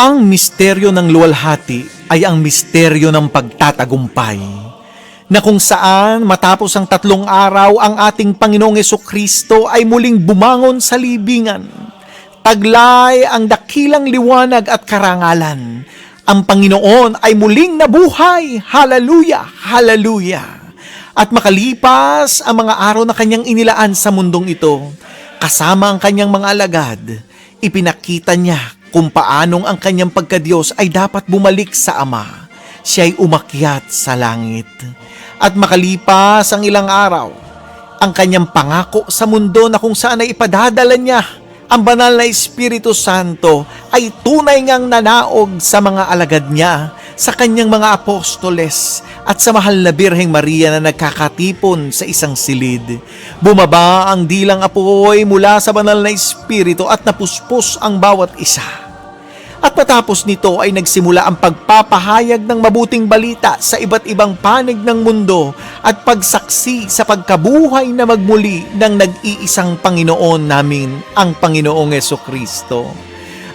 Ang misteryo ng luwalhati ay ang misteryo ng pagtatagumpay, na kung saan matapos ang 3 araw ang ating Panginoong Jesucristo ay muling bumangon sa libingan. Taglay ang dakilang liwanag at karangalan. Ang Panginoon ay muling nabuhay. Hallelujah! Hallelujah! At makalipas ang mga araw na kanyang inilaan sa mundong ito, kasama ang kanyang mga alagad, ipinakita niya kung paanong ang kanyang pagkadiyos ay dapat bumalik sa Ama. Siya'y umakyat sa langit. At makalipas ang ilang araw, ang kanyang pangako sa mundo na kung saan ay ipadadala niya ang banal na Espiritu Santo ay tunay ngang nanaog sa mga alagad niya, sa kanyang mga apostoles at sa mahal na Birheng Maria na nagkakatipon sa isang silid. Bumaba ang dilang apoy mula sa banal na Espiritu at napuspos ang bawat isa. At matapos nito ay nagsimula ang pagpapahayag ng mabuting balita sa iba't ibang panig ng mundo at pagsaksi sa pagkabuhay na magmuli ng nag-iisang Panginoon namin, ang Panginoong Jesucristo.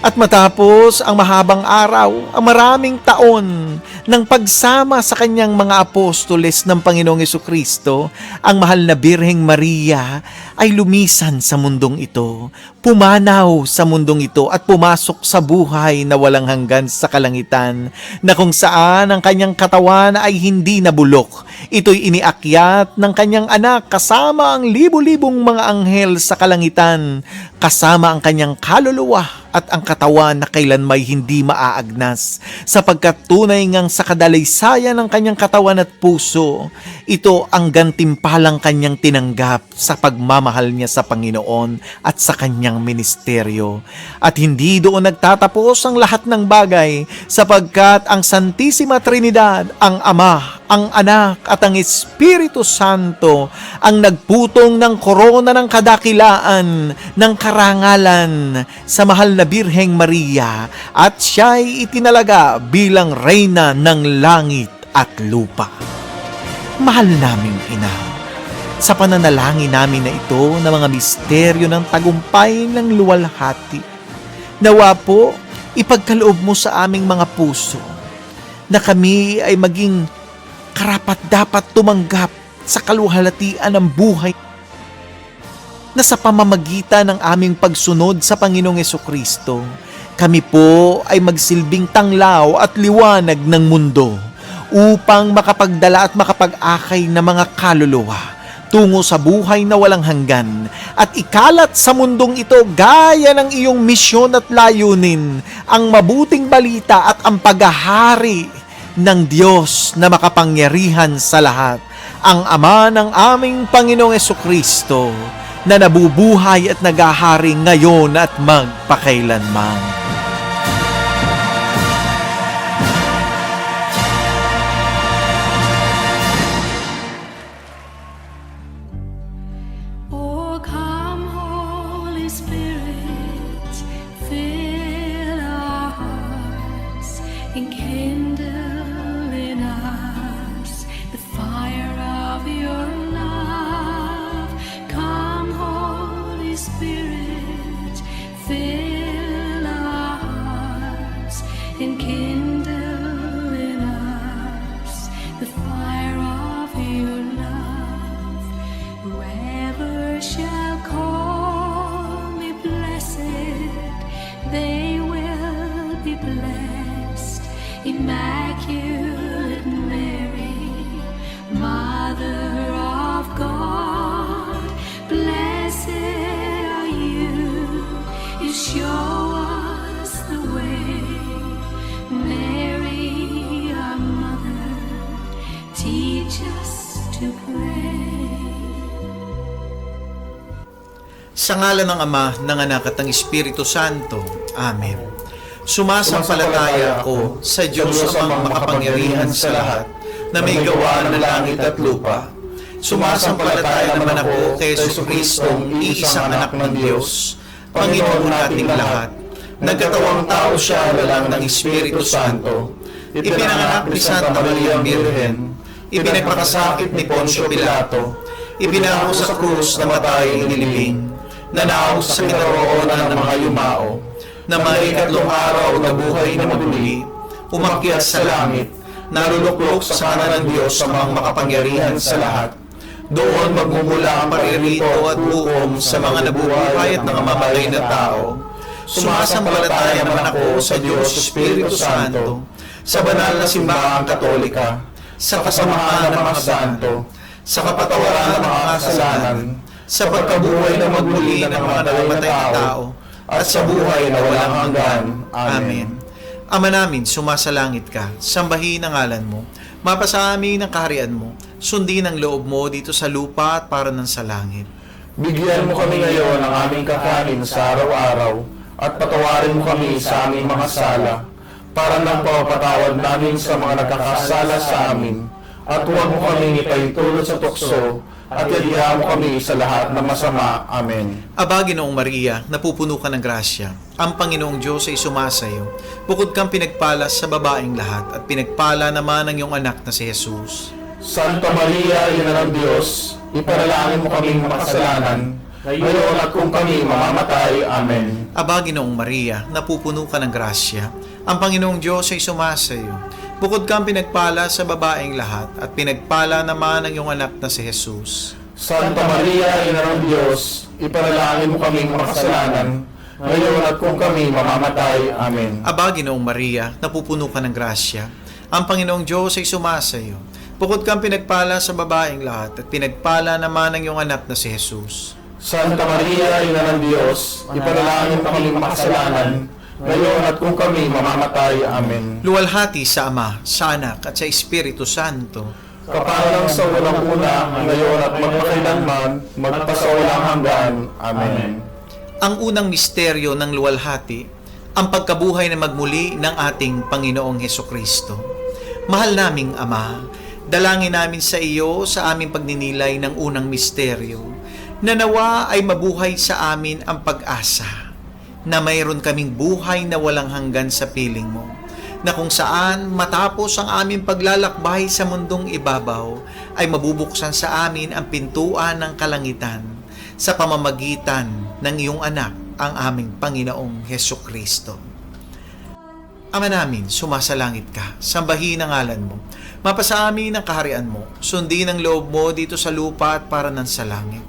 At matapos ang mahabang araw, ang maraming taon ng pagsama sa kanyang mga apostoles ng Panginoong Jesucristo, ang mahal na Birheng Maria ay lumisan sa mundong ito, pumanaw sa mundong ito at pumasok sa buhay na walang hanggan sa kalangitan, na kung saan ang kanyang katawan ay hindi nabulok. Ito'y iniakyat ng kanyang anak kasama ang libu-libong mga anghel sa kalangitan, kasama ang kanyang kaluluwa at ang katawan na kailanmay hindi maaagnas, sapagkat tunay ngang sa kadalaysaya ng kanyang katawan at puso, ito ang gantimpalang kanyang tinanggap sa pagmamahal niya sa Panginoon at sa kanyang ministeryo. At hindi doon nagtatapos ang lahat ng bagay, sapagkat ang Santissima Trinidad, ang Ama, ang Anak at ang Espiritu Santo ang nagputong ng korona ng kadakilaan, ng karangalan sa mahal na Birheng Maria, at siya'y itinalaga bilang reyna ng langit at lupa. Mahal naming Ina, sa pananalangin namin na ito na mga misteryo ng tagumpay ng luwalhati, nawa po ipagkaloob mo sa aming mga puso na kami ay maging karapat-dapat tumanggap sa kaluwalhatian ng buhay na sa pamamagitan ng aming pagsunod sa Panginoong Jesucristo, kami po ay magsilbing tanglaw at liwanag ng mundo upang makapagdala at makapag-akay ng mga kaluluwa tungo sa buhay na walang hanggan at ikalat sa mundong ito gaya ng iyong misyon at layunin, ang mabuting balita at ang paghahari ng Diyos na makapangyarihan sa lahat, ang Ama ng aming Panginoong Jesucristo, na nabubuhay at naghahari ngayon at magpakailanman. Oh, come, Holy Spirit, Whoever shall call me blessed, they will be blessed. Immaculate Mary, Mother of God, blessed are you. You show us the way. Mary, our Mother, teach us to pray. Sa ngalan ng Ama, ng Anak at ng Espiritu Santo. Amen. Sumasampalataya ako sa Diyos amang makapangyarihan sa lahat, na may gawa ng langit at lupa. Sumasampalataya naman ako kay Jesucristong iisang anak ng Diyos, Panginoon nating lahat. Nagkatawang tao siya lang ng Espiritu Santo. Ipinanganak ni Santa Maria Birhen. Ipinagpakasakit ni Poncio Pilato. Ibinako sa krus, namatay, inilibing. Nanaog sa kinaroonan ng mga yumao, na may ikatlong araw na buhay na muli, umakyat sa langit, naruluklok sa kanan ng Diyos sa mga makapangyarihan sa lahat. Doon magmumula ang paririto at hukom sa mga nabubuhay at nangamatay na tao. Sumasampalataya naman ako sa Diyos Espiritu Santo, sa banal na simbahang Katolika, sa kasamahan ng mga santo, sa kapatawaran ng mga kasalanan, sa pagkabuhay na magmuli ng mga namatay na tao, at sa buhay na walang hanggan. Amen. Ama namin, sumasalangit ka, sambahin ang ngalan mo, mapasa amin ang kaharian mo, sundin ang loob mo dito sa lupa at para ng sa langit. Bigyan mo kami ngayon ng aming kakanin sa araw-araw, at patawarin mo kami sa aming mga sala, para nang pagpapatawad namin sa mga nagkakasala sa amin, at huwag mo kami ipahintulot sa tukso, at yalihan mo kami sa lahat ng masama. Amen. Aba, Ginoong Maria, napupuno ka ng grasya. Ang Panginoong Diyos ay sumasayo. Bukod kang pinagpala sa babaeng lahat, at pinagpala naman ang iyong anak na si Jesus. Santa Maria, Ina ng Diyos, ipanalangin mo kaming makasalanan, ngayon at kung kami mamamatay. Amen. Aba, Ginoong Maria, napupuno ka ng grasya. Ang Panginoong Diyos ay sumasayo. Bukod kang pinagpala sa babaeng lahat, at pinagpala naman ang iyong anak na si Jesus. Santa Maria, Ina ng Diyos, ipanalangin mo kaming makasalanan, ngayon at kung kami mamamatay. Amen. Aba, Ginoong Maria, napupuno ka ng grasya. Ang Panginoong Diyos ay sumasayo. Bukod kang pinagpala sa babaeng lahat, at pinagpala naman ang iyong anak na si Jesus. Santa Maria, Ina ng Diyos, ipanalangin mo kaming makasalanan, ngayon at kung kami mamamatay. Amen. Luwalhati sa Ama, sa Anak, at sa Espiritu Santo. Kaparang sa unang-una, ngayon at magpakailanman, magpasawalang hanggan. Amen. Ang unang misteryo ng luwalhati, ang pagkabuhay na magmuli ng ating Panginoong Hesukristo. Mahal naming Ama, dalangin namin sa iyo sa aming pagninilay ng unang misteryo, na nawa ay mabuhay sa amin ang pag-asa, na mayroon kaming buhay na walang hanggan sa piling mo, na kung saan matapos ang aming paglalakbay sa mundong ibabaw, ay mabubuksan sa amin ang pintuan ng kalangitan sa pamamagitan ng iyong anak, ang aming Panginoong Hesukristo. Ama namin, sumasalangit ka, sambahin ang ngalan mo, mapasa amin ang kaharian mo, sundin ang loob mo dito sa lupa at para ng sa langit.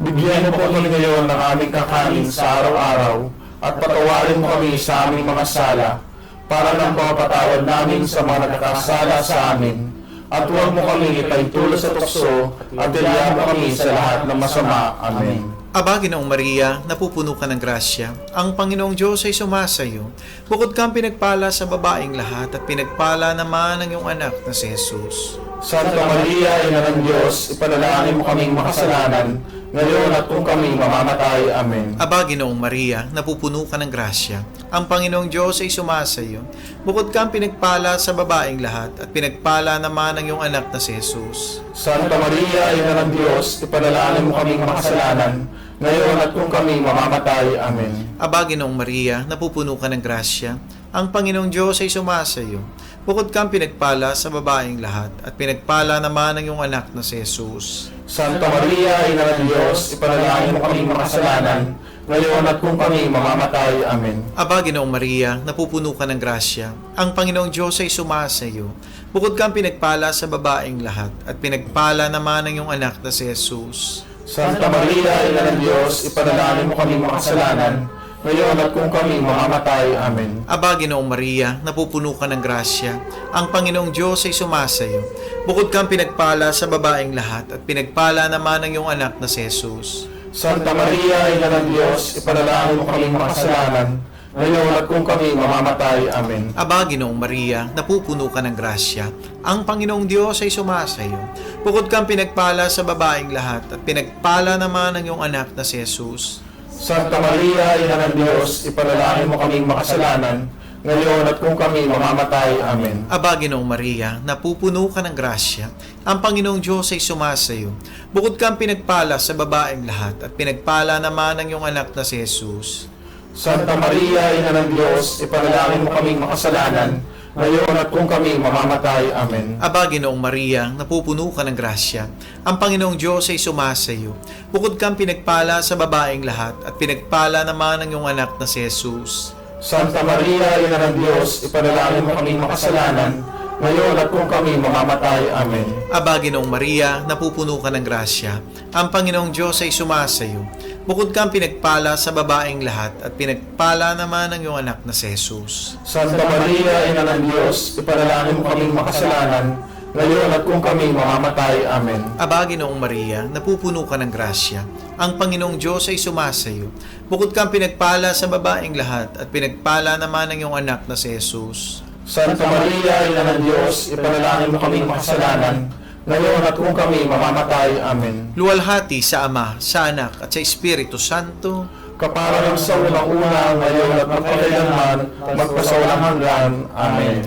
Bigyan mo po kami ngayon ng aming kakanin sa araw-araw, at patawarin mo kami sa aming mga sala, para nang pagpapatawad namin sa mga nagkakasala sa amin, at huwag mo kami ipahintulot sa tukso, at yalihan mo kami sa lahat ng masama. Amen. Aba, Ginoong Maria, napupuno ka ng grasya. Ang Panginoong Diyos ay sumasayo. Bukod kang pinagpala sa babaeng lahat, at pinagpala naman ang iyong anak na si Jesus. Santa Maria, Ina ng Diyos, ipanalangin mo kaming makasalanan, ngayon at kung kami mamamatay. Amen. Aba, Ginoong Maria, napupuno ka ng grasya. Ang Panginoong Diyos ay sumasayo. Bukod kang pinagpala sa babaeng lahat, at pinagpala naman ang iyong anak na si Jesus. Santa Maria, Ina ng Diyos, ipanalangin mo kaming makasalanan, ngayon at kung kami mamamatay. Amen. Aba, Ginoong Maria, napupuno ka ng grasya. Ang Panginoong Diyos ay sumasayo. Bukod kang pinagpala sa babaeng lahat, at pinagpala naman ang iyong anak na si Jesus. Santa Maria, Ina ng Diyos, ipanalangin mo kaming makasalanan, ngayon at kung kami mamamatay. Amen. Aba, Ginoong Maria, napupuno ka ng grasya. Ang Panginoong Diyos ay sumasayo. Bukod kang pinagpala sa babaeng lahat, at pinagpala naman ang iyong anak na si Jesus. Santa Maria, Ina ng Diyos, ipanalangin mo kami makasalanan, ngayon at kung kami mamamatay. Amen. Aba, Ginoong Maria, napupuno ka ng grasya. Ang Panginoong Diyos ay sumasayo. Bukod kang pinagpala sa babaeng lahat at pinagpala naman ang iyong anak na si Jesus. Santa Maria, Ina ng Diyos, ipanalangin mo kami makasalanan, ngayon at kung kami mamamatay. Amen. Aba, Ginoong Maria, napupuno ka ng grasya. Ang Panginoong Diyos ay sumasayo. Bukod kang pinagpala sa babaeng lahat at pinagpala naman ang iyong anak na si Jesus. Santa Maria, Ina ng Diyos, ipanalangin mo kaming makasalanan, ngayon at kung kami mamamatay. Amen. Aba, Ginoong Maria, napupuno ka ng grasya. Ang Panginoong Diyos ay sumasayo. Bukod kang pinagpala sa babaeng lahat at pinagpala naman ang iyong anak na si Jesus. Santa Maria, Ina ng Diyos, ipanalangin mo kaming makasalanan, ngayon at kung kami mamamatay. Amen. Aba, Ginoong Maria, napupuno ka ng grasya. Ang Panginoong Diyos ay sumasayo. Bukod kang pinagpala sa babaeng lahat at pinagpala naman ang iyong anak na si Jesus. Santa Maria, Ina ng Diyos, ipanalangin mo kaming makasalanan, ngayon at kung kami mamamatay. Amen. Aba, Ginoong Maria, napupuno ka ng grasya. Ang Panginoong Diyos ay sumasayo. Bukod kang pinagpala sa babaeng lahat at pinagpala naman ang iyong anak na si Jesus. Santa Maria, Ina ng Diyos, ipanalangin mo kaming makasalanan, ngayon at kung kami mamamatay. Amen. Aba, Ginoong Maria, napupuno ka ng grasya. Ang Panginoong Diyos ay sumasayo. Bukod kang pinagpala sa babaeng lahat at pinagpala naman ang iyong anak na si Jesus. Santa Maria, Ina ng Diyos, ipanalangin mo kaming makasalanan, ngayon at kung kami mamamatay. Amen. Luwalhati sa Ama, sa Anak at sa Espiritu Santo. Kaparang sa unang-una, ngayon at magpakailanman, magpasawalang hanggan. Amen.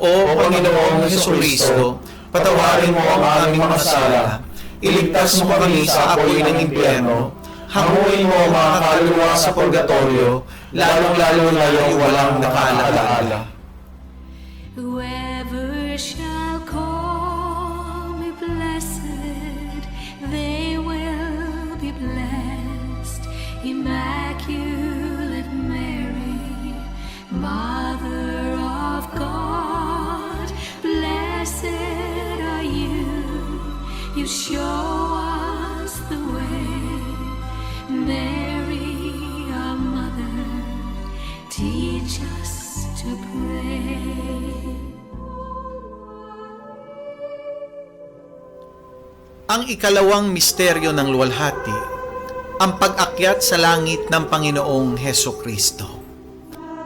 O Panginoong Jesucristo, patawarin mo ang aming mga sala. Iligtas mo kami sa apoy ng impyerno. Hanguin mo ang mga kaluluwa sa purgatorio, lalong-lalo na yung walang nakaalaala. Whoever shall call me blessed, they will be blessed. Immaculate Mary, Mother of God, blessed are you. You show us the way. Mary, our mother, teach us to pray. Ang ikalawang misteryo ng luwalhati, ang pag-akyat sa langit ng Panginoong Hesukristo.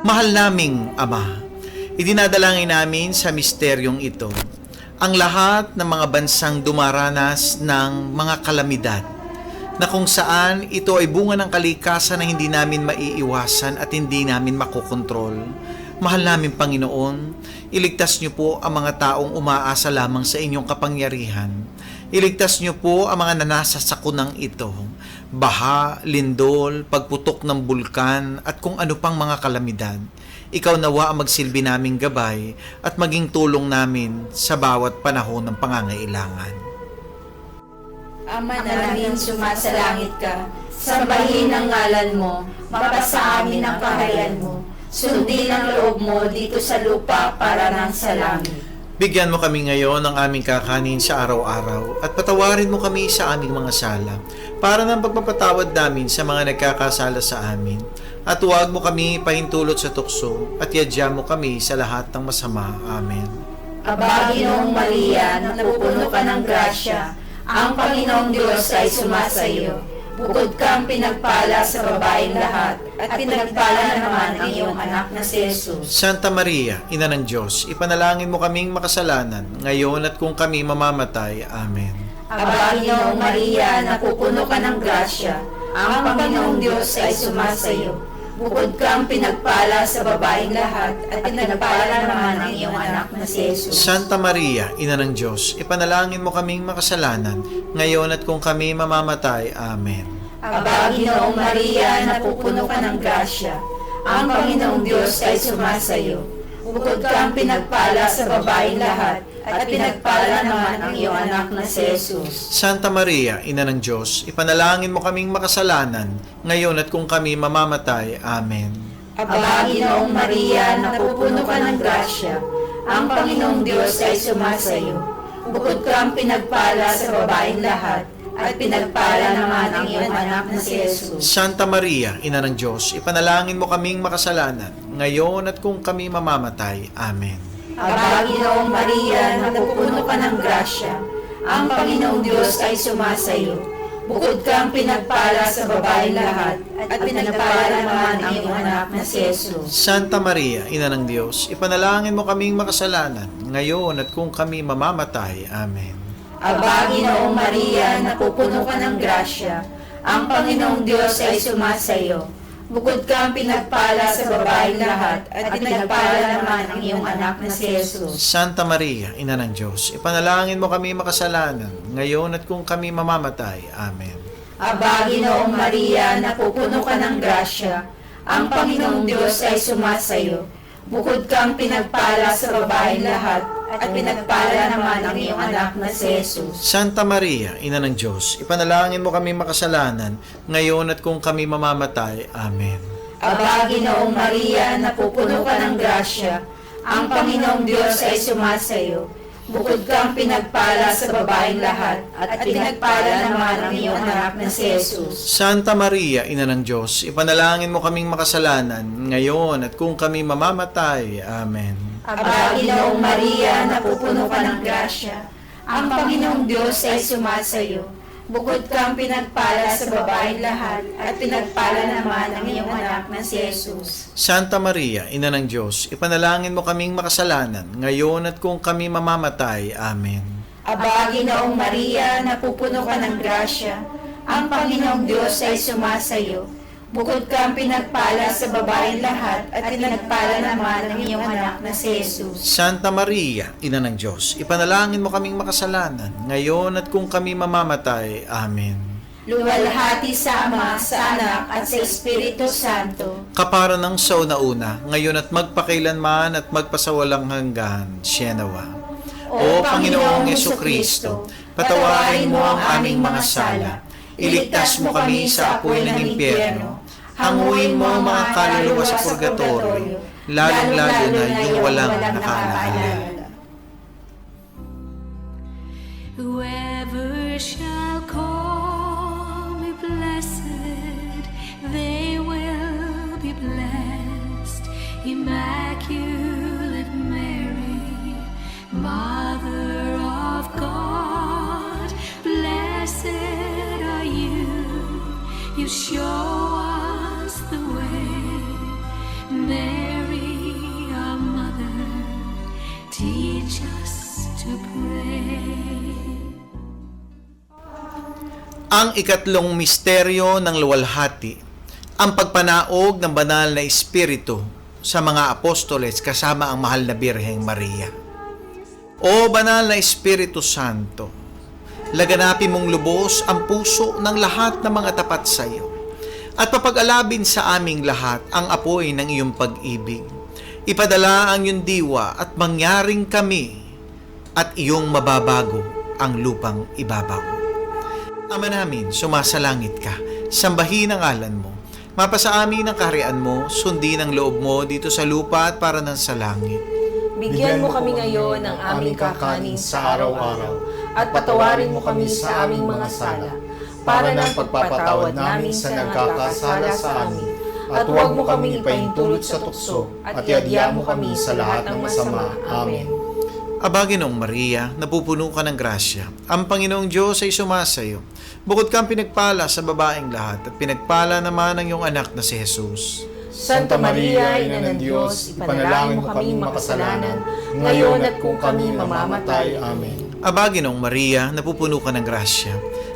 Mahal naming Ama, idinadalangin namin sa misteryong ito ang lahat ng mga bansang dumaranas ng mga kalamidad na kung saan ito ay bunga ng kalikasan na hindi namin maiiwasan at hindi namin makokontrol. Mahal namin Panginoon, iligtas niyo po ang mga taong umaasa lamang sa inyong kapangyarihan. Iligtas niyo po ang mga nanasa sa kunang ito, baha, lindol, pagputok ng bulkan at kung ano pang mga kalamidad. Ikaw nawa ang magsilbi naming gabay at maging tulong namin sa bawat panahon ng pangangailangan. Ama namin, sumasalangit ka, sambahin ang ngalan mo, mapasa amin ang kaharian mo, sundin ang loob mo dito sa lupa para nang sa langit. Bigyan mo kami ngayon ng aming kakanin sa araw-araw at patawarin mo kami sa aming mga sala para ng pagpapatawad namin sa mga nagkakasala sa amin. At huwag mo kami pahintulot sa tukso at yadya mo kami sa lahat ng masama. Amen. Aba, Ginoong Maria, napupuno ka ng grasya, ang Panginoong Diyos ay sumasayo. Bukod kang pinagpala sa babaeng lahat, at pinagpala naman ang iyong anak na si Jesus. Santa Maria, Ina ng Diyos, ipanalangin mo kaming makasalanan, ngayon at kung kami mamamatay. Amen. Aba, Ginoong Maria, napupuno ka ng grasya, ang Panginoong Diyos ay sumasayo. Bukod kang pinagpala sa babaeng lahat, at pinagpala naman ang iyong anak na si Jesus. Santa Maria, Ina ng Diyos, ipanalangin mo kaming makasalanan, ngayon at kung kami mamamatay. Amen. Aba, Ginoong Maria, napupuno ka ng grasya, ang Panginoong Diyos ay sumasayo. Bukod kang pinagpala sa babaeng lahat, at pinagpala naman ang iyong anak na si Jesus. Santa Maria, Ina ng Diyos, ipanalangin mo kaming makasalanan, ngayon at kung kami mamamatay. Amen. Aba, Ginoong Maria, napupuno ka ng grasya, ang Panginoong Diyos ay sumasayo. Bukod kang pinagpala sa babaeng lahat, at pinagpala naman ang iyong anak na si Jesus. Santa Maria, Ina ng Diyos, ipanalangin mo kaming makasalanan, ngayon at kung kami mamamatay. Amen. Aba, Ginoong Maria, napupuno ka ng grasya, ang Panginoong Diyos ay sumasayo. Bukod kang pinagpala sa babaeng lahat, at pinagpala naman ang iyong anak na si Jesus. Santa Maria, Ina ng Diyos, ipanalangin mo kaming makasalanan, ngayon at kung kami mamamatay. Amen. Aba, Ginoong Maria, napupuno ka ng grasya, ang Panginoong Diyos ay sumasayo. Bukod kang pinagpala sa babaeng lahat, at pinagpala naman ang iyong anak na si Jesus. Santa Maria, Ina ng Diyos, ipanalangin mo kami makasalanan, ngayon at kung kami mamamatay. Amen. Aba, Ginoong Maria, napupuno ka ng grasya, ang Panginoong Diyos ay sumasayo. Bukod kang pinagpala sa babaeng lahat, at pinagpala naman ang iyong anak na si Jesus. Santa Maria, Ina ng Diyos, ipanalangin mo kami makasalanan, ngayon at kung kami mamamatay. Amen. Aba, Ginoong Maria, napupuno ka ng grasya, ang Panginoong Diyos ay sumasayo. Bukod kang pinagpala sa babaeng lahat, at pinagpala naman ang iyong anak na si Jesus. Santa Maria, Ina ng Diyos, ipanalangin mo kaming makasalanan, ngayon at kung kami mamamatay. Amen. Aba, Ginoong Maria, napupuno ka ng grasya, ang Panginoong Diyos ay sumasayo. Bukod kang pinagpala sa babaeng lahat, at pinagpala naman ang iyong anak na si Jesus. Santa Maria, Ina ng Diyos, ipanalangin mo kaming makasalanan, ngayon at kung kami mamamatay. Amen. Aba, Ginoong Maria, napupuno ka ng grasya, ang Panginoong Diyos ay sumasayo. Bukod kang pinagpala sa babaeng lahat, at pinagpala naman ang iyong anak na si Jesus. Santa Maria, Ina ng Diyos, ipanalangin mo kaming makasalanan, ngayon at kung kami mamamatay. Amen. Luwalhati sa Ama, sa Anak, at sa Espiritu Santo. Kapara ng sauna-una, ngayon at magpakailanman at magpasawalang hanggan. Sienawa. O Panginoong Yesukristo, patawarin mo ang aming mga sala. Iligtas mo kami sa apoy ng impyerno. Hanguin mo ang mga kaluluwa sa purgatorio, lalong-lalo na yung walang nakaalala. Whoever shall call me blessed, they will be blessed. Immaculate Mary, Mother of God, blessed are you. You show us the way. Mary, our mother, teach us to pray. Ang ikatlong misteryo ng luwalhati, ang pagpanaog ng banal na espiritu sa mga apostoles kasama ang mahal na Birheng Maria. O banal na Espiritu Santo, laganapin mong lubos ang puso ng lahat ng mga tapat sa iyo at papag-alabin sa aming lahat ang apoy ng iyong pag-ibig. Ipadala ang iyong diwa at mangyaring kami at iyong mababago ang lupang ibabaw. Ama namin, sumasalangit ka, sambahin ang ngalan mo, mapasa amin ang kaharian mo, sundin ang loob mo dito sa lupa at para ng sa langit. Bigyan mo kami ngayon ng aming kakanin sa araw-araw at patawarin mo kami sa aming mga sala para ng pagpapatawad namin sa nagkakasala sa amin. At huwag mo kaming ipahintulot sa tukso at iadya mo kami sa lahat ng masama. Amen. Aba, Ginoong Maria, napupuno ka ng grasya. Ang Panginoong Diyos ay sumasayo. Bukod kang pinagpala sa babaeng lahat at pinagpala naman ang iyong anak na si Jesus. Santa Maria, Ina ng Diyos, ipanalangin mo kaming makasalanan, ngayon at kung kami mamamatay. Amen. Aba, Ginoong Maria, napupuno ka ng grasya.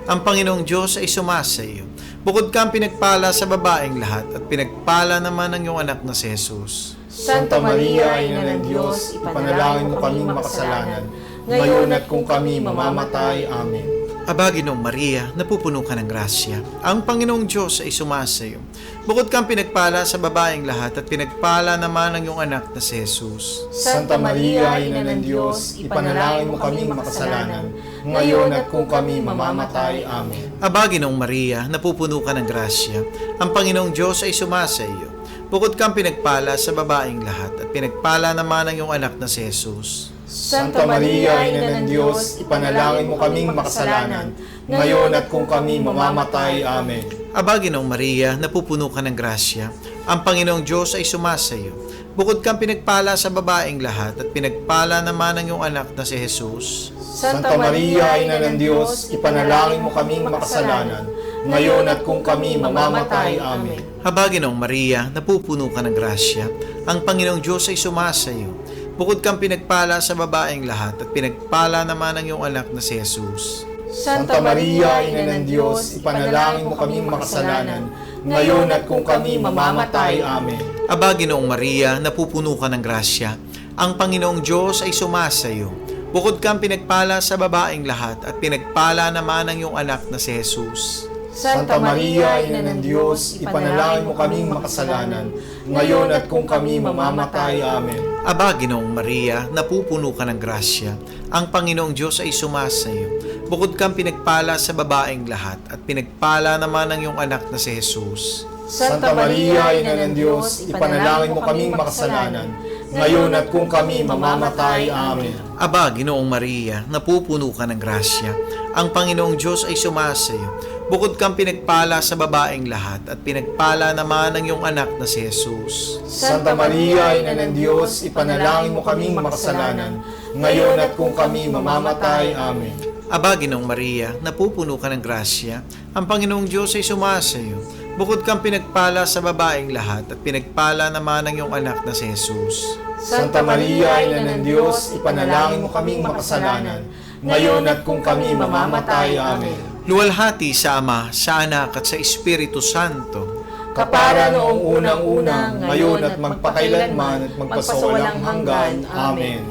Ang Panginoong Diyos ay sumasayo. Bukod kang pinagpala sa babaeng lahat at pinagpala naman ang iyong anak na si Jesus. Santa Maria, Ina ng Diyos, ipanalangin mo kaming makasalanan, ngayon at kung kami mamamatay. Amen. Aba, Ginoong Maria, napupuno ka ng grasya. Ang Panginoong Diyos ay sumasayo. Bukod kang pinagpala sa babaeng lahat at pinagpala naman ang iyong anak na si Jesus. Santa Maria, Ina ng Diyos, ipanalangin mo kaming makasalanan, ngayon at kung kami mamamatay. Amen. Aba, Ginoong Maria, napupuno ka ng grasya. Ang Panginoong Diyos ay sumasayo. Bukod kang pinagpala sa babaeng lahat at pinagpala naman ang iyong anak na si Jesus. Santa Maria, Ina ng Diyos, ipanalangin mo kaming makasalanan, ngayon at kung kami mamamatay. Amen. Aba, Ginoong Maria, napupuno ka ng grasya. Ang Panginoong Diyos ay sumasayo. Bukod kang pinagpala sa babaeng lahat at pinagpala naman ang iyong anak na si Jesus. Santa Maria, Ina ng Diyos, ipanalangin mo kaming makasalanan, ngayon at kung kami mamamatay. Amen. Aba, Ginoong Maria, napupuno ka ng grasya. Ang Panginoong Diyos ay sumasayo. Bukod kang pinagpala sa babaeng lahat at pinagpala naman ang iyong anak na si Jesus. Santa Maria, Ina ng Diyos, ipanalangin mo kaming makasalanan, ngayon at kung kami mamamatay. Amen. Aba, Ginoong Maria, napupuno ka ng grasya. Ang Panginoong Diyos ay sumasayo. Bukod kang pinagpala sa babaeng lahat at pinagpala naman ang iyong anak na si Jesus. Santa Maria, Ina ng Diyos, ipanalangin mo kaming makasalanan, ngayon at kung kami mamamatay. Amen. Aba, Ginoong Maria, napupuno ka ng grasya. Ang Panginoong Diyos ay sumasayo. Bukod kang pinagpala sa babaeng lahat at pinagpala naman ang iyong anak na si Jesus. Santa Maria, Ina ng Diyos, ipanalangin mo kaming makasalanan, ngayon at kung kami mamamatay. Amen. Aba, Ginoong Maria, napupuno ka ng grasya. Ang Panginoong Diyos ay sumasayo. Bukod kang pinagpala sa babaeng lahat at pinagpala naman ang iyong anak na si Jesus. Santa Maria, Ina ng Diyos, ipanalangin mo kaming makasalanan, ngayon at kung kami mamamatay. Amen. Aba, Ginoong Maria, napupuno ka ng grasya. Ang Panginoong Diyos ay sumasayo. Bukod kang pinagpala sa babaeng lahat at pinagpala naman ang iyong anak na si Jesus. Santa Maria, Ina ng Diyos, ipanalangin mo kaming makasalanan, ngayon at kung kami mamamatay. Amen. Luwalhati sa Ama, sa Anak at sa Espiritu Santo. Kapara noong unang-unang, ngayon at magpakailanman at magpasawalang hanggan. Amen.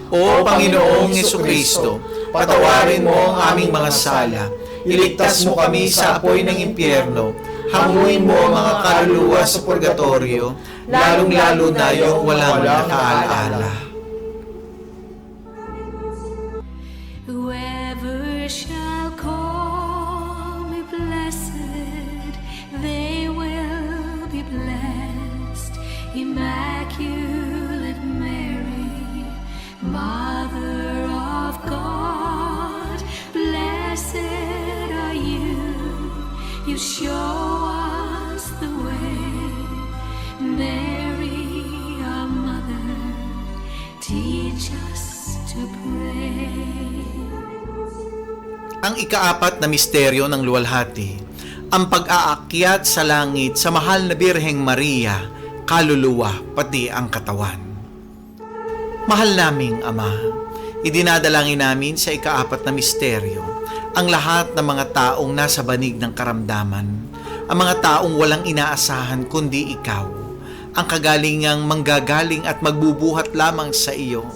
O Panginoong Jesucristo, patawarin mo ang aming mga sala, iligtas mo kami sa apoy ng impyerno, hanguin mo ang mga kaluluwa sa purgatorio, lalong-lalo na yung walang nakaalaala. Whoever shall call me blessed, they will be blessed. Immaculate Mary, Mother of God, blessed are you. You show us the way. Mary, our mother, teach us to pray. Ang ikaapat na misteryo ng luwalhati, ang pag-aakyat sa langit sa mahal na Birheng Maria, kaluluwa pati ang katawan. Mahal naming Ama, idinadalangin namin sa ikaapat na misteryo ang lahat ng mga taong nasa banig ng karamdaman, ang mga taong walang inaasahan kundi ikaw, ang kagalingang manggagaling at magbubuhat lamang sa iyo,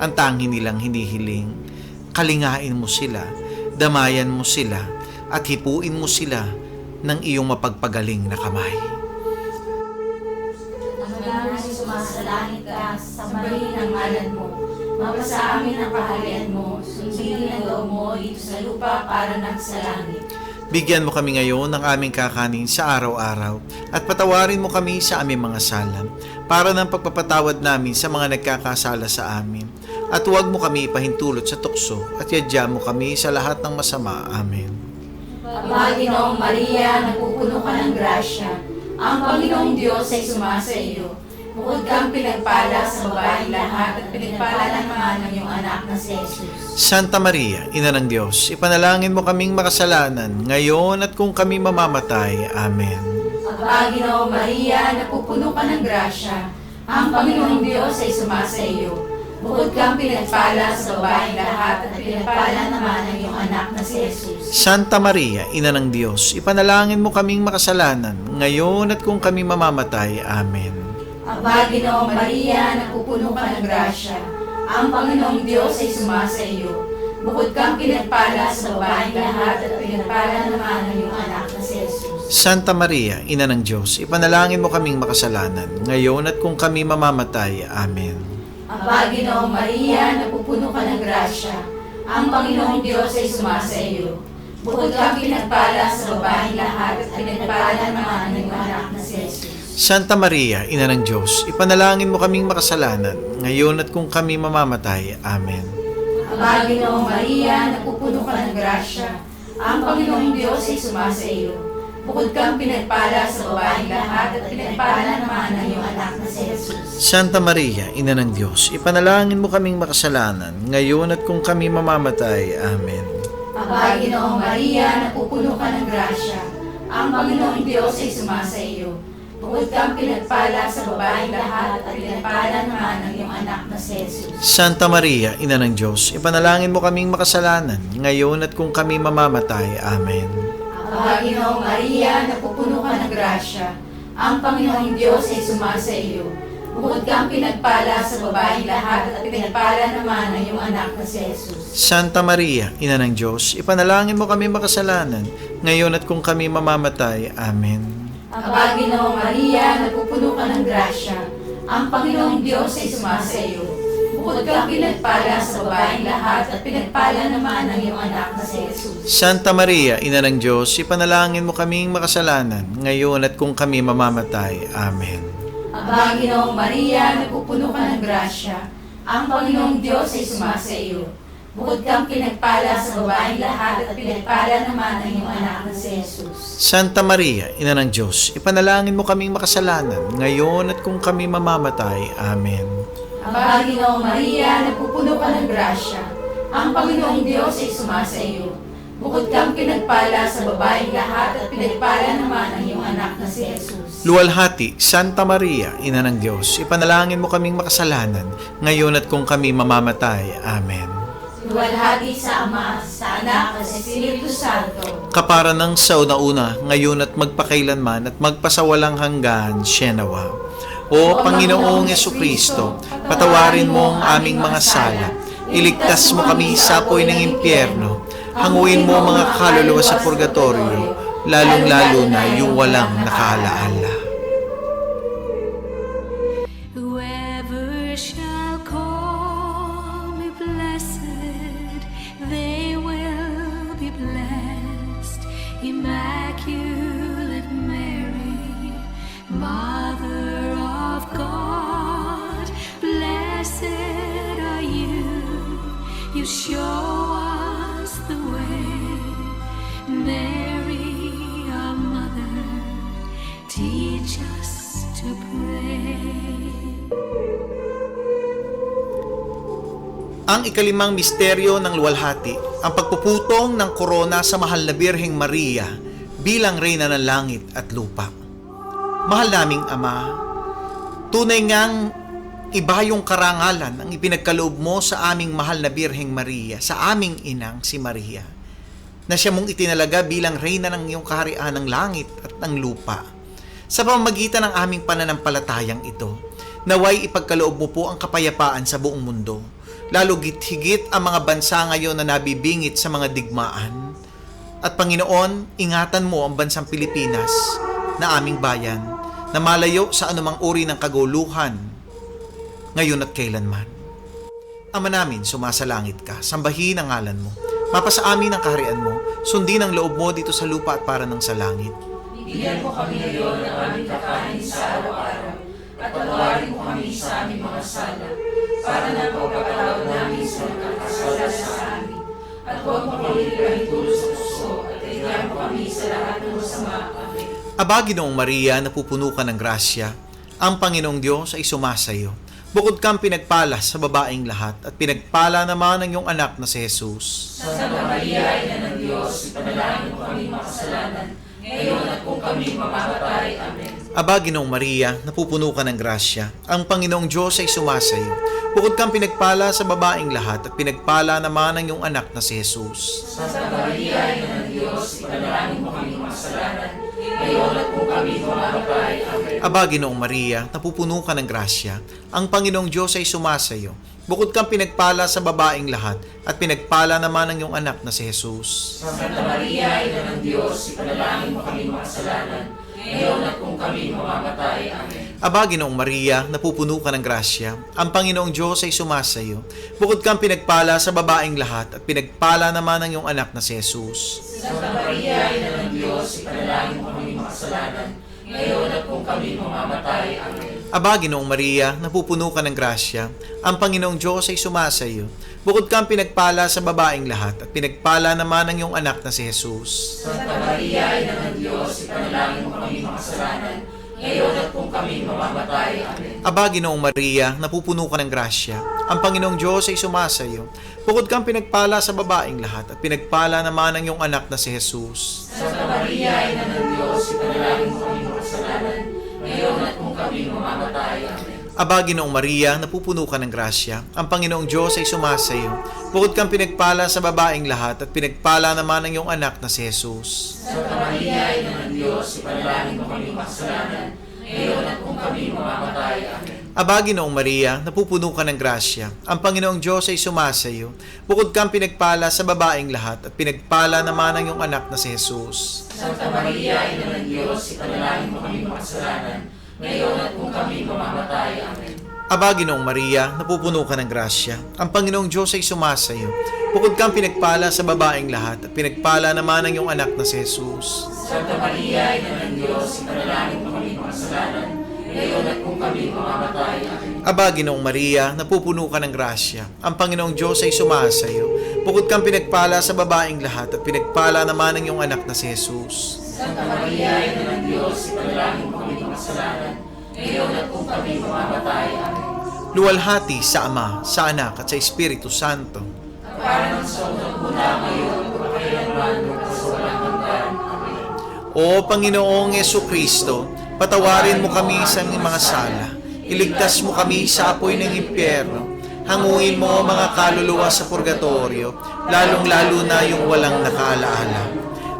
ang tangi nilang hinihiling. Kalingain mo sila, damayan mo sila, at hipuin mo sila ng iyong mapagpagaling na kamay. Ang sumasalangit ka, sambahin ang ngalan mo. Mapasa amin ang kaharian mo, sundin ang loob mo dito sa lupa para nang sa langit. Bigyan mo kami ngayon ng aming kakanin sa araw-araw at patawarin mo kami sa aming mga sala para ng pagpapatawad namin sa mga nagkakasala sa amin. At huwag mo kami ipahintulot sa tukso at yadya mo kami sa lahat ng masama. Amen. Ama, Ginoong Maria, napupuno ka ng grasya. Ang Panginoong Diyos ay sumasa iyo. Bukod kang pinagpala sa babaeng lahat at pinagpala naman ang iyong anak na si Jesus. Santa Maria, Ina ng Diyos, ipanalangin mo kaming makasalanan ngayon at kung kami mamamatay. Amen. Ama, Ginoong Maria, napupuno ka ng grasya. Ang Panginoong Diyos ay sumasa iyo. Bukod kang pinagpala sa babaeng lahat at pinagpala naman ang iyong anak na si Jesus. Santa Maria, Ina ng Diyos, ipanalangin mo kaming makasalanan ngayon at kung kami mamamatay. Amen. Ama, Ginoong Maria, napupuno ka ng grasya. Ang Panginoong Diyos ay sumasa iyo. Bukod kang pinagpala sa babaeng lahat at pinagpala naman ang iyong anak na si Jesus. Santa Maria, Ina ng Diyos, ipanalangin mo kaming makasalanan ngayon at kung kami mamamatay. Amen. Ama, Ginoong Maria, napupuno ka ng grasya. Ang Panginoong Diyos ay sumasa iyo. Bukod kang pinagpala sa babaeng lahat at pinagpala naman ang iyong anak na si Jesus. Santa Maria, Ina ng Diyos, ipanalangin mo kaming makasalanan, ngayon at kung kami mamamatay. Amen. Aba, Ginoong Maria, napupuno ka ng grasya. Ang Panginoong Diyos ay sumasa iyo. Bukod kang pinagpala sa babaeng lahat at pinagpala naman ang iyong anak na si Jesus. Santa Maria, Ina ng Diyos, ipanalangin mo kaming makasalanan, ngayon at kung kami mamamatay. Amen. Aba, Ginoong Maria, napupuno ka ng grasya. Ang Panginoong Diyos ay sumasa iyo. Bukod kang pinagpala sa babaeng lahat at pinagpala naman ang iyong anak na si Jesus. Santa Maria, Ina ng Diyos, ipanalangin mo kaming makasalanan, ngayon at kung kami mamamatay. Amen. Aba, Ginoong Maria, napupuno ka ng grasya. Ang Panginoong Diyos ay sumasa iyo. Bukod kang pinagpala sa babaeng lahat at pinagpala naman ang iyong anak na si Jesus. Santa Maria, Ina ng Diyos, ipanalangin mo kaming makasalanan, ngayon at kung kami mamamatay. Amen. Aba, Ginoong Maria, napupuno ka ng grasya. Ang Panginoong Diyos ay sumasa iyo. Bukod kang pinagpala sa babaeng lahat at pinagpala naman ang iyong anak na si Jesus. Santa Maria, Ina ng Diyos, ipanalangin mo kaming makasalanan, ngayon at kung kami mamamatay. Amen. Aba, Ginoong Maria, napupuno ka ng grasya. Ang Panginoong Diyos ay sumasa iyo. Bukod kang pinagpala sa babaeng lahat at pinagpala naman ang iyong anak na si Jesus. Santa Maria, Ina ng Diyos, ipanalangin mo kaming makasalanan, ngayon at kung kami mamamatay. Amen. Aba, Ginoong Maria, napupuno ka ng grasya. Ang Panginoong Diyos ay sumasa iyo. Bukod kang pinagpala sa babaeng lahat at pinagpala naman ang iyong anak na si Jesus. Luwalhati, Santa Maria, Ina ng Diyos, ipanalangin mo kaming makasalanan, ngayon at kung kami mamamatay. Amen. Luwalhati sa Ama, sa Anak, at sa Espiritu Santo. Kapara ng sa una-una, ngayon at magpakailanman at magpasawalang hanggan, Sienawa. O Panginoong Yesukristo, patawarin mo ang aming mga sala, iligtas mo kami sa apoy ng impyerno, hanguin mo mga kaluluwa sa purgatorio, lalong-lalo na yung walang nakaalaala. Whoever shall call me blessed, they will be blessed. Immaculate Mary, Mother of God, blessed are you. You show us the way. Mary, our mother, teach us to pray. Ang ikalimang misteryo ng luwalhati, ang pagpuputong ng korona sa mahal na Birheng Maria bilang Reyna ng Langit at Lupa. Mahal naming Ama, tunay ngang iba yung karangalan ang ipinagkaloob mo sa aming mahal na Birheng Maria, sa aming inang si Maria, na siya mong itinalaga bilang Reyna ng iyong kaharian ng langit at ng lupa. Sa pamamagitan ng aming pananampalatayang ito, naway ipagkaloob mo po ang kapayapaan sa buong mundo, lalo higit ang mga bansa ngayon na nabibingit sa mga digmaan. At Panginoon, ingatan mo ang bansang Pilipinas na aming bayan, na malayo sa anumang uri ng kaguluhan, ngayon at kailanman. Ama namin, sumasalangit ka, sambahin ang ngalan mo, mapasa amin ang kaharian mo, sundin ang loob mo dito sa lupa at para ng sa langit. Bigyan mo kami ngayon ng aming kakanin sa araw-araw, at patawarin mo kami sa aming mga sala, para na pagpapatawad namin sa nagkakasala sa amin. At huwag mo kami ipahintulot sa puso, at iyan mo kami sa lahat ng masama. Amen. Aba, Ginoong Maria, napupuno ka ng grasya, ang Panginoong Diyos ay sumasayo. Bukod kang pinagpala sa babaeng lahat, at pinagpala naman ang iyong anak na si Jesus. Santa Maria, Ina ng Diyos, ipanalangin mo kami makasalanan, ngayon at kung kami mamamatay. Amen. Aba, Ginoong Maria, napupuno ka ng grasya, ang Panginoong Diyos ay sumasayo. Bukod kang pinagpala sa babaeng lahat, at pinagpala naman ang iyong anak na si Jesus. Santa Maria, Ina ng Diyos, ipanalangin mo kami makasalanan, ngayon at kung kami mamamatay. Amen. Aba, Ginoong Maria, napupuno ka ng grasya, ang Panginoong Diyos ay sumasayo. Bukod kang pinagpala sa babaeng lahat, at pinagpala naman ang iyong anak na si Jesus. Santa Maria, Ina ng Diyos, ipanalangin mo kami makasalanan, ngayon at kung kami mamamatay. Amen. Aba, Ginoong Maria, napupuno ka ng grasya, ang Panginoong Diyos ay sumasayo. Bukod kang pinagpala sa babaeng lahat, at pinagpala naman ang iyong anak na si Jesus. Santa Maria, Ina ng Diyos, ipanalangin mo kami makasalanan, ngayon at kung kami mamamatay. Amen. Aba, Ginoong Maria, napupuno ka ng grasya, ang Panginoong Diyos ay sumasa iyo. Bukod kang pinagpala sa babaeng lahat, at pinagpala naman ang iyong anak na si Jesus. Santa Maria, Ina ng Diyos, ipanalangin mo kami makasalanan, ngayon at kung kami mamamatay. Amen. Aba, Ginoong Maria, napupuno ka ng grasya, ang Panginoong Diyos ay sumasa iyo. Bukod kang pinagpala sa babaeng lahat, at pinagpala naman ang iyong anak na si Jesus. Santa Maria, Ina ng Diyos, ipanalangin mo kami makasalanan, ngayon at kung kami mamamatay. Amen. Aba, Ginoong Maria, napupuno ka ng grasya, ang Panginoong Diyos ay sumasa iyo. Bukod kang pinagpala sa babaeng lahat, at pinagpala naman ang iyong anak na si Jesus. Santa Maria, Ina ng Diyos, ipanalangin mo kami makasalanan, ngayon at kung kami mamamatay. Amen. Aba, Ginoong Maria, napupuno ka ng grasya, ang Panginoong Diyos ay sumasa iyo. Bukod kang pinagpala sa babaeng lahat, at pinagpala naman ang iyong anak na si Jesus. Santa Maria, Ina ng Diyos, ipanalangin mo kami makasalanan, ngayon at kung kami mamamatay. Amen. Aba, Ginoong Maria, napupuno ka ng grasya, ang Panginoong Diyos ay sumasa iyo. Bukod kang pinagpala sa babaeng lahat, at pinagpala naman ang iyong anak na si Jesus. Santa Maria, Ina ng Diyos, ipanalangin mo kami makasalanan, ngayon at kung kami mamamatay. Amen. Aba, Ginoong Maria, napupuno ka ng grasya, ang Panginoong Diyos ay sumasa iyo. Bukod kang pinagpala sa babaeng lahat, at pinagpala naman ang iyong anak na si Jesus. Santa Maria, Ina ng Diyos, ipanalangin mo kami makasalanan, ngayon at kung kami mamamatay. Amen. Luwalhati sa Ama, sa Anak, at sa Espiritu Santo. Para ng sa unang-una ngayon, magpakailanman, magpasawalang hanggan. Amen. O Panginoong Yesukristo, patawarin mo kami sa aming mga sala. Iligtas mo kami sa apoy ng impyerno. Hanguin mo mga kaluluwa sa purgatorio, lalong-lalo na yung walang nakaalaala.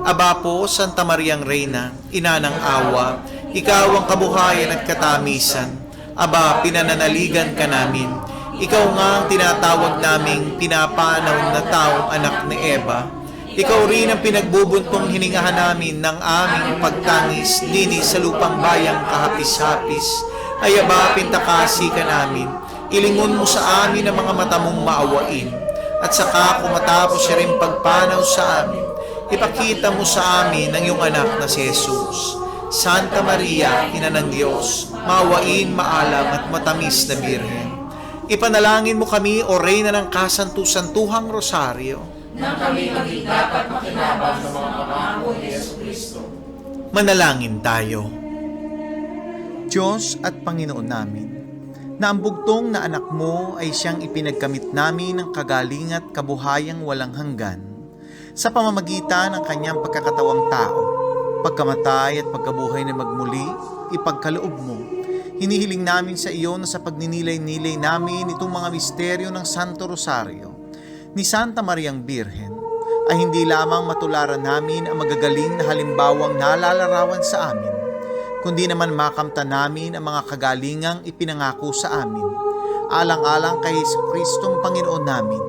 Aba po, Santa Mariang Reyna, Ina ng Awa, Ikaw ang kabuhayan at katamisan. Aba, pinananaligan ka namin. Ikaw nga ang tinatawag naming pinapanaw na taong anak ni Eva. Ikaw rin ang pinagbubuntong hiningahan namin ng aming pagtangis dini sa lupang bayang kahapis-hapis. Ay aba, pintakasi ka namin. Ilingon mo sa amin ang mga mata mong maawain. At saka kung matapos siya rin pagpanaw sa amin, ipakita mo sa amin ang iyong anak na si Jesus. Santa Maria, Ina ng Diyos, maawain, maalam at matamis na Birhen. Ipanalangin mo kami, O Reyna ng Kasantu-Santuhang Rosaryo, Nang kami maging dapat makinabang sa mga pangako ni Jesucristo. manalangin tayo. Diyos at Panginoon namin, na ang bugtong na anak mo ay siyang ipinagkamit namin ng kagaling at kabuhayang walang hanggan sa pamamagitan ng kanyang pagkakatawang tao, pagkamatay at pagkabuhay na magmuli, ipagkaloob mo. Hinihiling namin sa iyo na sa pagninilay-nilay namin itong mga misteryo ng Santo Rosario ni Santa Mariang Birhen ay hindi lamang matularan namin ang magagaling na halimbawang nalalarawan sa amin, kundi naman makamtan namin ang mga kagalingang ipinangako sa amin, alang-alang kay Kristong Panginoon namin,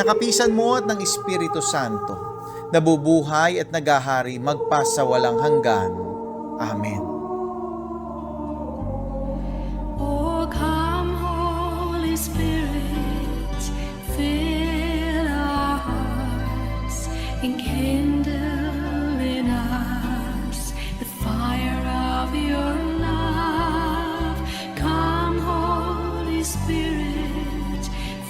nakapisan mo at ng Espiritu Santo, nabubuhay at nagahari magpasawalang hanggan. Amen. Oh, come, Holy Spirit, fill our hearts, enkindle in us the fire of your love. Come, Holy Spirit,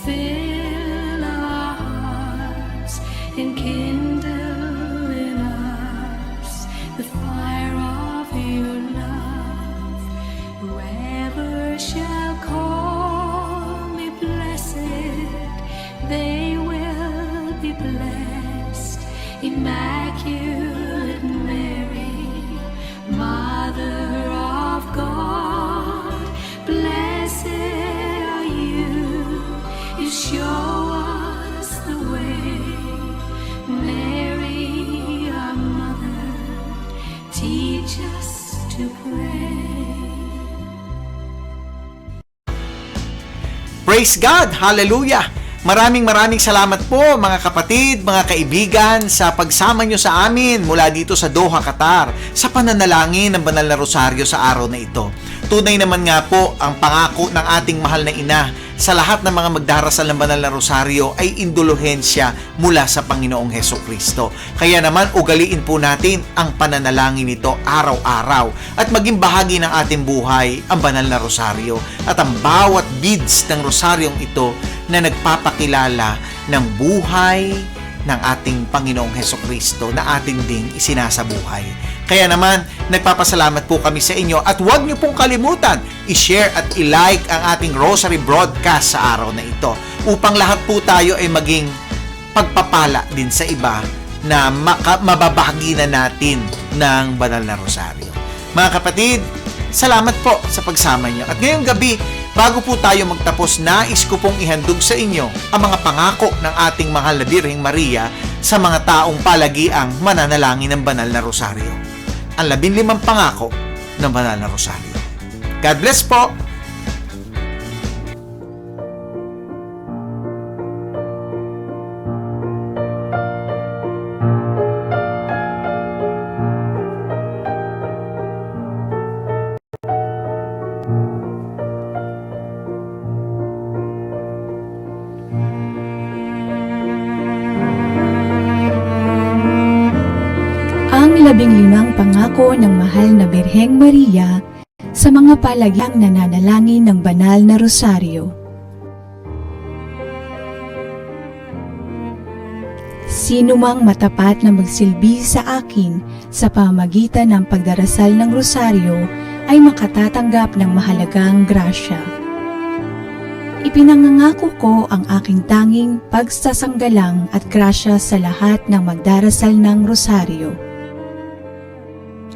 fill our hearts, enkindle in us the fire of your love. Whoever shall call me blessed, they will be blessed. Immaculate Mary, Mother of God, blessed are you. You show us the way. Mary, our mother, teach us to pray. Praise God! Hallelujah! Maraming salamat po mga kapatid, mga kaibigan sa pagsama nyo sa amin mula dito sa Doha, Qatar sa pananalangin ng Banal na Rosaryo sa araw na ito. Tunay naman nga po ang pangako ng ating mahal na ina sa lahat ng mga magdarasal ng banal na rosaryo ay indulhensya mula sa Panginoong Heso Kristo. Kaya naman ugaliin po natin ang pananalangin nito araw-araw at maging bahagi ng ating buhay ang banal na rosaryo at ang bawat beads ng rosaryong ito na nagpapakilala ng buhay ng ating Panginoong Heso Kristo na ating ding isinasabuhay. Kaya naman, nagpapasalamat po kami sa inyo at huwag niyo pong kalimutan i-share at i-like ang ating Rosary Broadcast sa araw na ito upang lahat po tayo ay maging pagpapala din sa iba na mababahagi na natin ng banal na rosaryo. Mga kapatid, salamat po sa pagsama niyo. At ngayong gabi, bago po tayo magtapos, nais ko pong ihandog sa inyo ang mga pangako ng ating mahal na Birheng Maria sa mga taong palagiang mananalangin ng banal na rosaryo. Ang 15 pangako ng banal na rosaryo. God bless po! Ang 15 pangako ng mahal na Birheng Maria sa mga palagiang nananalangin ng banal na rosaryo. Sino mang matapat na magsilbi sa akin sa pamamagitan ng pagdarasal ng rosaryo ay makatatanggap ng mahalagang grasya. Ipinangangako ko ang aking tanging pagsasanggalang at grasya sa lahat ng magdarasal ng rosaryo.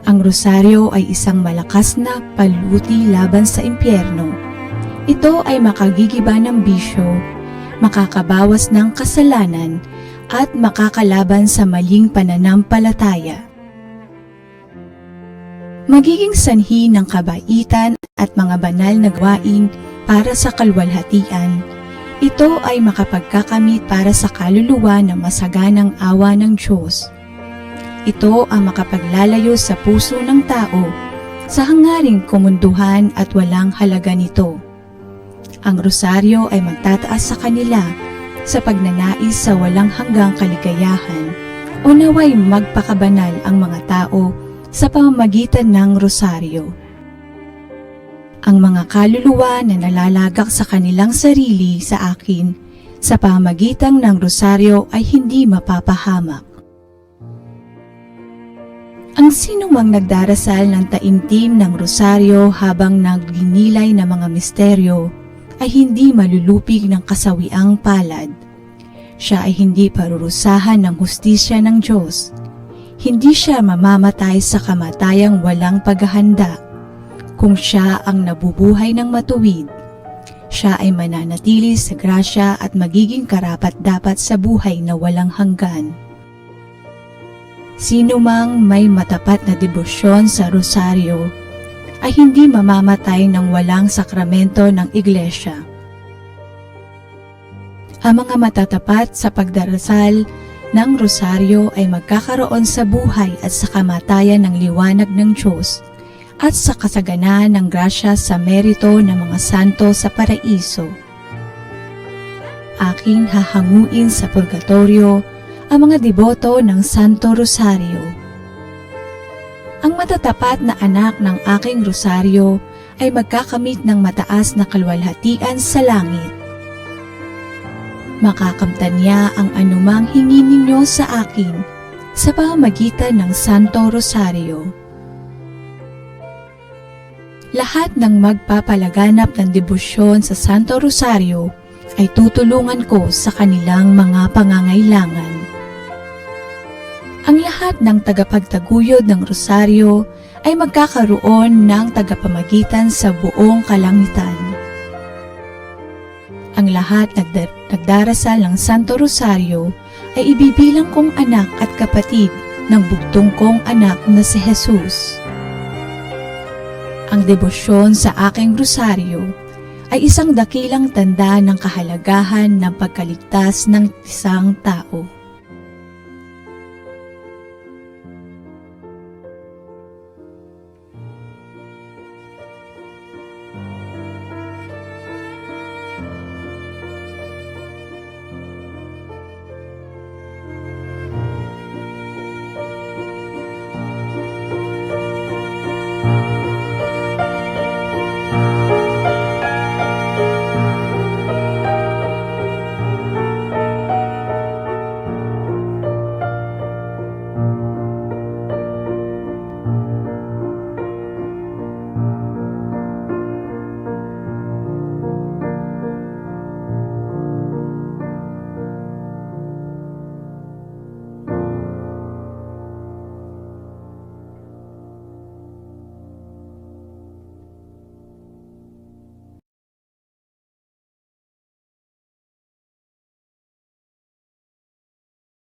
Ang rosaryo ay isang malakas na paluti laban sa impyerno. Ito ay makagigiba ng bisyo, makakabawas ng kasalanan, at makakalaban sa maling pananampalataya. Magiging sanhi ng kabaitan at mga banal na gawain para sa kalwalhatian. Ito ay makapagkakamit para sa kaluluwa ng masaganang awa ng Diyos. Ito ang makapaglalayo sa puso ng tao sa hangaring kumunduhan at walang halaga nito. Ang rosaryo ay magtataas sa kanila sa pagnanais sa walang hanggang kaligayahan o naway magpakabanal ang mga tao sa pamamagitan ng rosaryo. Ang mga kaluluwa na nalalagak sa kanilang sarili sa akin sa pamamagitan ng rosaryo ay hindi mapapahamak. Ang sinumang nagdarasal ng taimtim ng rosaryo habang nagninilay ng mga misteryo ay hindi malulupig ng kasawiang palad. Siya ay hindi parurusahan ng hustisya ng Diyos. Hindi siya mamamatay sa kamatayang walang paghahanda. Kung siya ang nabubuhay ng matuwid, siya ay mananatili sa grasya at magiging karapat-dapat sa buhay na walang hanggan. Sino mang may matapat na debosyon sa rosaryo ay hindi mamamatay ng walang sakramento ng iglesia. Ang mga matatapat sa pagdarasal ng rosaryo ay magkakaroon sa buhay at sa kamatayan ng liwanag ng Diyos at sa kasaganaan ng grasya sa merito ng mga santo sa paraiso. Aking hahanguin sa purgatorio ang mga deboto ng Santo Rosario. Ang matatapat na anak ng aking rosaryo ay magkakamit ng mataas na kalwalhatian sa langit. Makakamtan niya ang anumang hingi ninyo sa akin sa pamamagitan ng Santo Rosario. Lahat ng magpapalaganap ng debosyon sa Santo Rosario ay tutulungan ko sa kanilang mga pangangailangan. Ang lahat ng tagapagtaguyod ng rosaryo ay magkakaroon ng tagapamagitan sa buong kalangitan. Ang lahat nagdarasal ng Santo Rosario ay ibibilang kong anak at kapatid ng bugtong kong anak na si Jesus. Ang debosyon sa aking rosaryo ay isang dakilang tanda ng kahalagahan ng pagkaligtas ng isang tao.